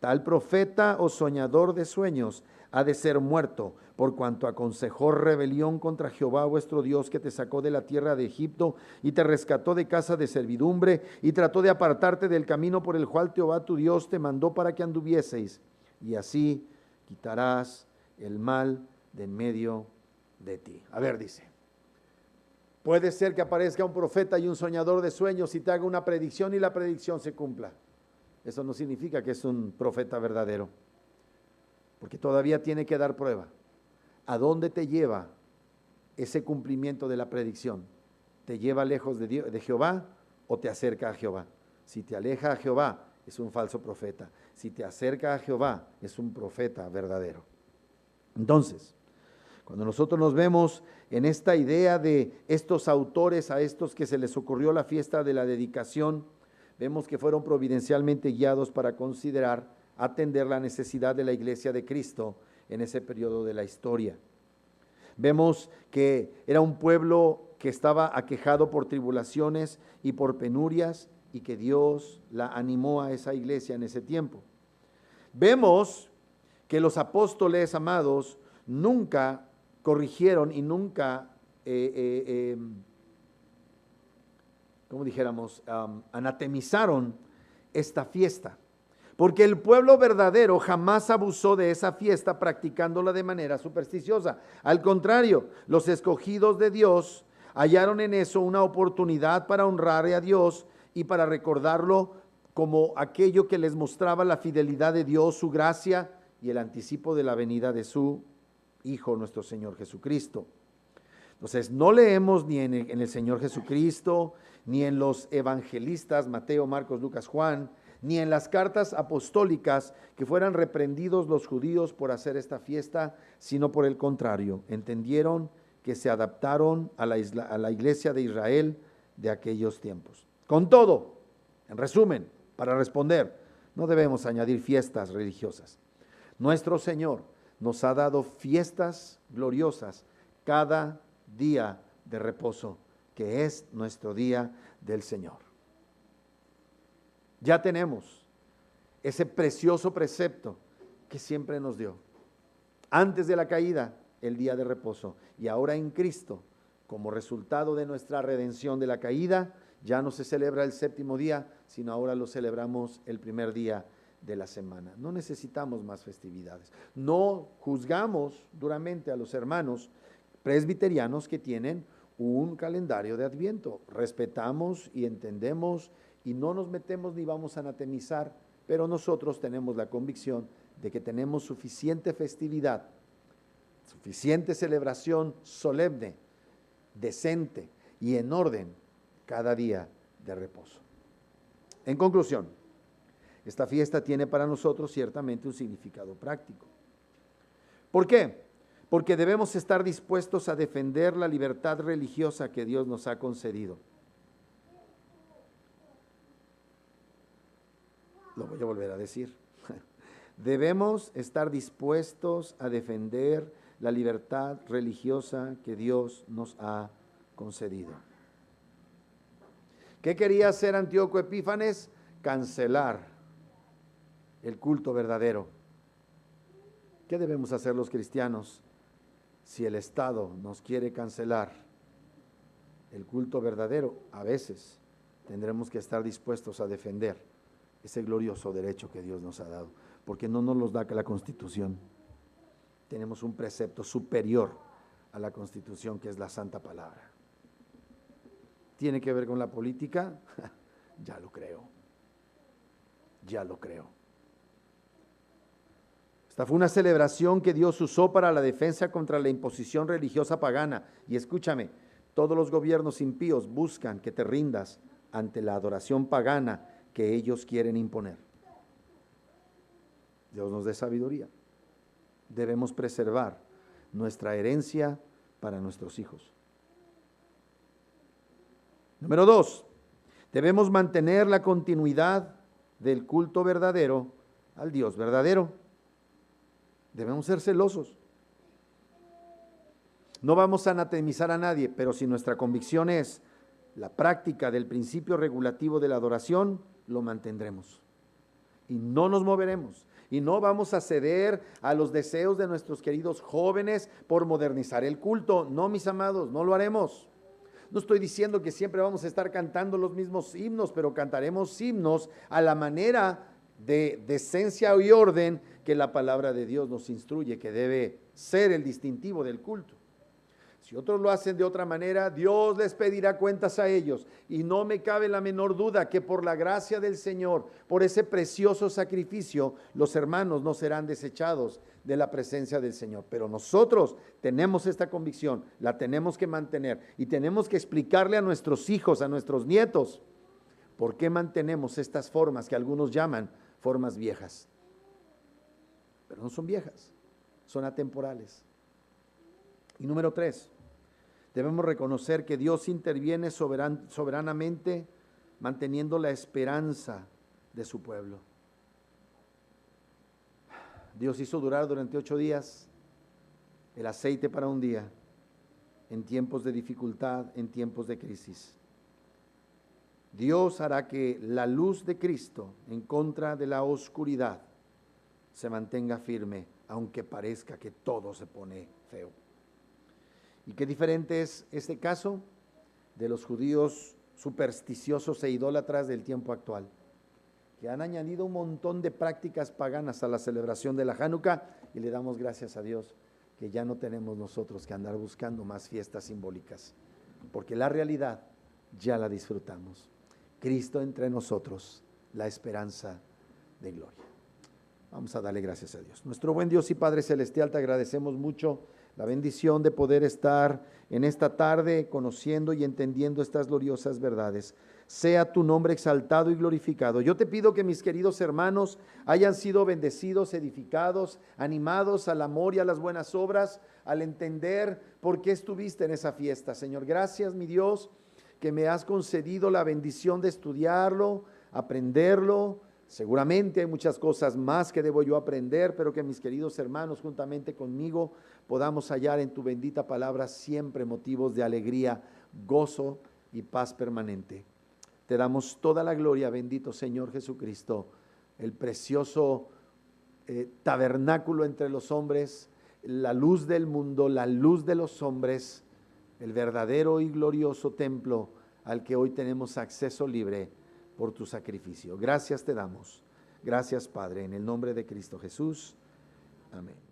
Tal profeta o soñador de sueños ha de ser muerto, por cuanto aconsejó rebelión contra Jehová vuestro Dios, que te sacó de la tierra de Egipto y te rescató de casa de servidumbre, y trató de apartarte del camino por el cual Jehová tu Dios te mandó para que anduvieseis, y así quitarás el mal de en medio de ti. A ver, dice, puede ser que aparezca un profeta y un soñador de sueños y te haga una predicción y la predicción se cumpla. Eso no significa que es un profeta verdadero, porque todavía tiene que dar prueba. ¿A dónde te lleva ese cumplimiento de la predicción? ¿Te lleva lejos de Jehová o te acerca a Jehová? Si te aleja a Jehová, es un falso profeta. Si te acerca a Jehová, es un profeta verdadero. Entonces, cuando nosotros nos vemos en esta idea de estos autores, a estos que se les ocurrió la fiesta de la dedicación, vemos que fueron providencialmente guiados para considerar, atender la necesidad de la iglesia de Cristo en ese periodo de la historia. Vemos que era un pueblo que estaba aquejado por tribulaciones y por penurias, y que Dios la animó a esa iglesia en ese tiempo. Vemos que los apóstoles, amados, nunca corrigieron y nunca, como dijéramos, anatemizaron esta fiesta. Porque el pueblo verdadero jamás abusó de esa fiesta practicándola de manera supersticiosa. Al contrario, los escogidos de Dios hallaron en eso una oportunidad para honrar a Dios y para recordarlo como aquello que les mostraba la fidelidad de Dios, su gracia y el anticipo de la venida de su Hijo, nuestro Señor Jesucristo. Entonces, no leemos ni en el Señor Jesucristo, ni en los evangelistas, Mateo, Marcos, Lucas, Juan, ni en las cartas apostólicas que fueran reprendidos los judíos por hacer esta fiesta, sino por el contrario, entendieron que se adaptaron a la iglesia de Israel de aquellos tiempos. Con todo, en resumen, para responder, no debemos añadir fiestas religiosas. Nuestro Señor nos ha dado fiestas gloriosas cada día de reposo, que es nuestro día del Señor. Ya tenemos ese precioso precepto que siempre nos dio. Antes de la caída, el día de reposo. Y ahora en Cristo, como resultado de nuestra redención de la caída, ya no se celebra el séptimo día, sino ahora lo celebramos el primer día de la semana. No necesitamos más festividades. No juzgamos duramente a los hermanos presbiterianos que tienen un calendario de Adviento. Respetamos y entendemos y no nos metemos ni vamos a anatemizar, pero nosotros tenemos la convicción de que tenemos suficiente festividad, suficiente celebración solemne, decente y en orden cada día de reposo. En conclusión, esta fiesta tiene para nosotros ciertamente un significado práctico. ¿Por qué? Porque debemos estar dispuestos a defender la libertad religiosa que Dios nos ha concedido. Lo voy a volver a decir. Debemos estar dispuestos a defender la libertad religiosa que Dios nos ha concedido. ¿Qué quería hacer Antíoco Epífanes? Cancelar el culto verdadero. ¿Qué debemos hacer los cristianos si el Estado nos quiere cancelar el culto verdadero? A veces tendremos que estar dispuestos a defender ese glorioso derecho que Dios nos ha dado, porque no nos los da la Constitución. Tenemos un precepto superior a la Constitución, que es la Santa Palabra. ¿Tiene que ver con la política? Ya lo creo. Ya lo creo. Esta fue una celebración que Dios usó para la defensa contra la imposición religiosa pagana. Y escúchame, todos los gobiernos impíos buscan que te rindas ante la adoración pagana que ellos quieren imponer. Dios nos dé sabiduría. Debemos preservar nuestra herencia para nuestros hijos. Número 2, debemos mantener la continuidad del culto verdadero al Dios verdadero. Debemos ser celosos. No vamos a anatemizar a nadie, pero si nuestra convicción es la práctica del principio regulativo de la adoración, lo mantendremos. Y no nos moveremos. Y no vamos a ceder a los deseos de nuestros queridos jóvenes por modernizar el culto. No, mis amados, no lo haremos. No estoy diciendo que siempre vamos a estar cantando los mismos himnos, pero cantaremos himnos a la manera de decencia y orden que la palabra de Dios nos instruye, que debe ser el distintivo del culto. Si otros lo hacen de otra manera, Dios les pedirá cuentas a ellos. Y no me cabe la menor duda que por la gracia del Señor, por ese precioso sacrificio, los hermanos no serán desechados de la presencia del Señor. Pero nosotros tenemos esta convicción, la tenemos que mantener y tenemos que explicarle a nuestros hijos, a nuestros nietos, por qué mantenemos estas formas que algunos llaman formas viejas. Pero no son viejas, son atemporales. Y número 3, debemos reconocer que Dios interviene soberanamente manteniendo la esperanza de su pueblo. Dios hizo durar durante 8 días el aceite para un día, en tiempos de dificultad, en tiempos de crisis. Dios hará que la luz de Cristo en contra de la oscuridad se mantenga firme, aunque parezca que todo se pone feo. ¿Y qué diferente es este caso de los judíos supersticiosos e idólatras del tiempo actual, que han añadido un montón de prácticas paganas a la celebración de la Hanukkah? Y le damos gracias a Dios que ya no tenemos nosotros que andar buscando más fiestas simbólicas, porque la realidad ya la disfrutamos. Cristo entre nosotros, la esperanza de gloria. Vamos a darle gracias a Dios. Nuestro buen Dios y Padre Celestial, te agradecemos mucho la bendición de poder estar en esta tarde conociendo y entendiendo estas gloriosas verdades. Sea tu nombre exaltado y glorificado. Yo te pido que mis queridos hermanos hayan sido bendecidos, edificados, animados al amor y a las buenas obras, al entender por qué estuviste en esa fiesta. Señor, gracias, mi Dios, que me has concedido la bendición de estudiarlo, aprenderlo. Seguramente hay muchas cosas más que debo yo aprender, pero que mis queridos hermanos juntamente conmigo podamos hallar en tu bendita palabra siempre motivos de alegría, gozo y paz permanente. Te damos toda la gloria, bendito Señor Jesucristo, el precioso tabernáculo entre los hombres, la luz del mundo, la luz de los hombres, el verdadero y glorioso templo al que hoy tenemos acceso libre por tu sacrificio. Gracias te damos. Gracias, Padre, en el nombre de Cristo Jesús. Amén.